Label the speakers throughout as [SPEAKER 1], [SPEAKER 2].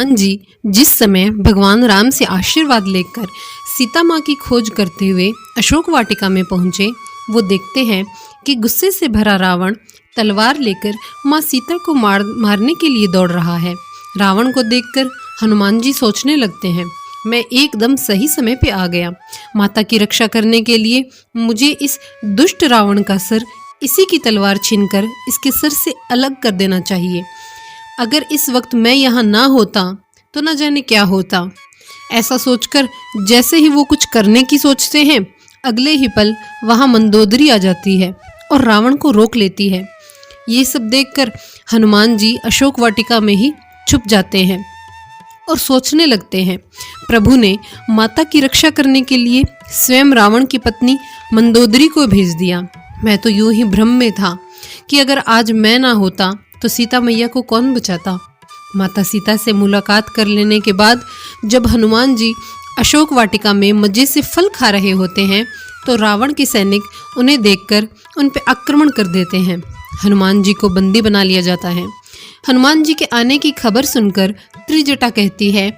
[SPEAKER 1] हनुमान जी जिस समय भगवान राम से आशीर्वाद लेकर सीता माँ की खोज करते हुए अशोक वाटिका में पहुँचे, वो देखते हैं कि गुस्से से भरा रावण तलवार लेकर माँ सीता को मारने के लिए दौड़ रहा है। रावण को देखकर हनुमान जी सोचने लगते हैं, मैं एकदम सही समय पे आ गया। माता की रक्षा करने के लिए मुझे इस दुष्ट रावण का सर इसी की तलवार छीनकर इसके सर से अलग कर देना चाहिए। अगर इस वक्त मैं यहाँ ना होता तो न जाने क्या होता। ऐसा सोचकर जैसे ही वो कुछ करने की सोचते हैं, अगले ही पल वहाँ मंदोदरी आ जाती है और रावण को रोक लेती है। ये सब देखकर हनुमान जी अशोक वाटिका में ही छुप जाते हैं और सोचने लगते हैं, प्रभु ने माता की रक्षा करने के लिए स्वयं रावण की पत्नी मंदोदरी को भेज दिया। मैं तो यूं ही भ्रम में था कि अगर आज मैं ना होता तो सीता मैया को कौन बचाता। माता सीता से मुलाकात कर लेने के बाद जब हनुमान जी अशोक वाटिका में मजे से फल खा रहे होते हैं तो रावण के सैनिक उन्हें देखकर उन पर आक्रमण कर देते हैं। हनुमान जी को बंदी बना लिया जाता है। हनुमान जी के आने की खबर सुनकर त्रिजटा कहती है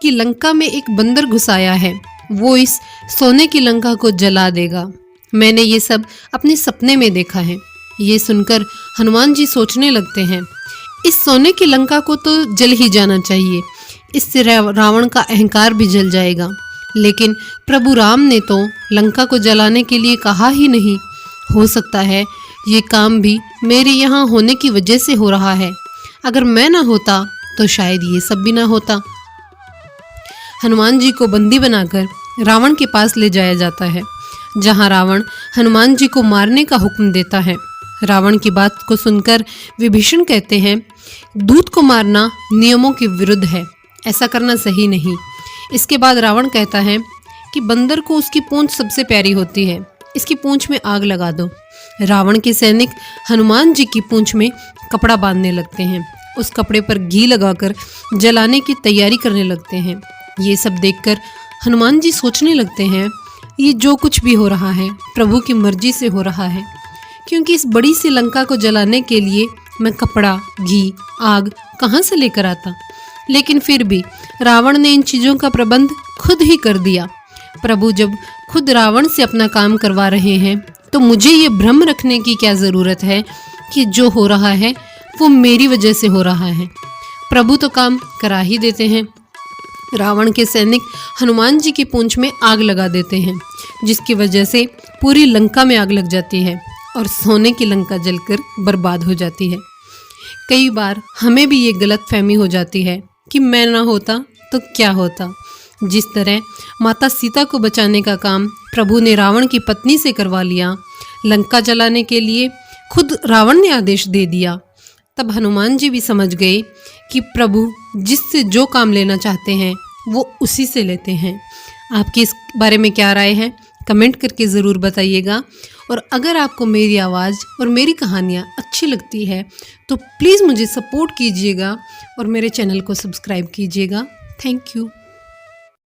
[SPEAKER 1] कि लंका में एक बंदर घुस आया है, वो इस सोने की लंका को जला देगा। मैंने ये सब अपने सपने में देखा है। ये सुनकर हनुमान जी सोचने लगते हैं, इस सोने की लंका को तो जल ही जाना चाहिए, इससे रावण का अहंकार भी जल जाएगा। लेकिन प्रभु राम ने तो लंका को जलाने के लिए कहा ही नहीं। हो सकता है ये काम भी मेरे यहाँ होने की वजह से हो रहा है। अगर मैं ना होता तो शायद ये सब भी ना होता। हनुमान जी को बंदी बनाकर रावण के पास ले जाया जाता है, जहाँ रावण हनुमान जी को मारने का हुक्म देता है। रावण की बात को सुनकर विभीषण कहते हैं, दूत को मारना नियमों के विरुद्ध है, ऐसा करना सही नहीं। इसके बाद रावण कहता है कि बंदर को उसकी पूंछ सबसे प्यारी होती है, इसकी पूंछ में आग लगा दो। रावण के सैनिक हनुमान जी की पूंछ में कपड़ा बांधने लगते हैं, उस कपड़े पर घी लगाकर जलाने की तैयारी करने लगते हैं। ये सब देखकर हनुमान जी सोचने लगते हैं, ये जो कुछ भी हो रहा है प्रभु की मर्जी से हो रहा है, क्योंकि इस बड़ी सी लंका को जलाने के लिए मैं कपड़ा, घी, आग कहाँ से लेकर आता। लेकिन फिर भी रावण ने इन चीज़ों का प्रबंध खुद ही कर दिया। प्रभु जब खुद रावण से अपना काम करवा रहे हैं तो मुझे ये भ्रम रखने की क्या ज़रूरत है कि जो हो रहा है वो मेरी वजह से हो रहा है। प्रभु तो काम करा ही देते हैं। रावण के सैनिक हनुमान जी की पूंछ में आग लगा देते हैं, जिसकी वजह से पूरी लंका में आग लग जाती है और सोने की लंका जलकर बर्बाद हो जाती है। कई बार हमें भी ये गलत फहमी हो जाती है कि मैं ना होता तो क्या होता। जिस तरह माता सीता को बचाने का काम प्रभु ने रावण की पत्नी से करवा लिया, लंका जलाने के लिए खुद रावण ने आदेश दे दिया, तब हनुमान जी भी समझ गए कि प्रभु जिससे जो काम लेना चाहते हैं वो उसी से लेते हैं। आपकी इस बारे में क्या राय है, कमेंट करके ज़रूर बताइएगा। और अगर आपको मेरी आवाज़ और मेरी कहानियाँ अच्छी लगती है तो प्लीज़ मुझे सपोर्ट कीजिएगा और मेरे चैनल को सब्सक्राइब कीजिएगा। Thank you.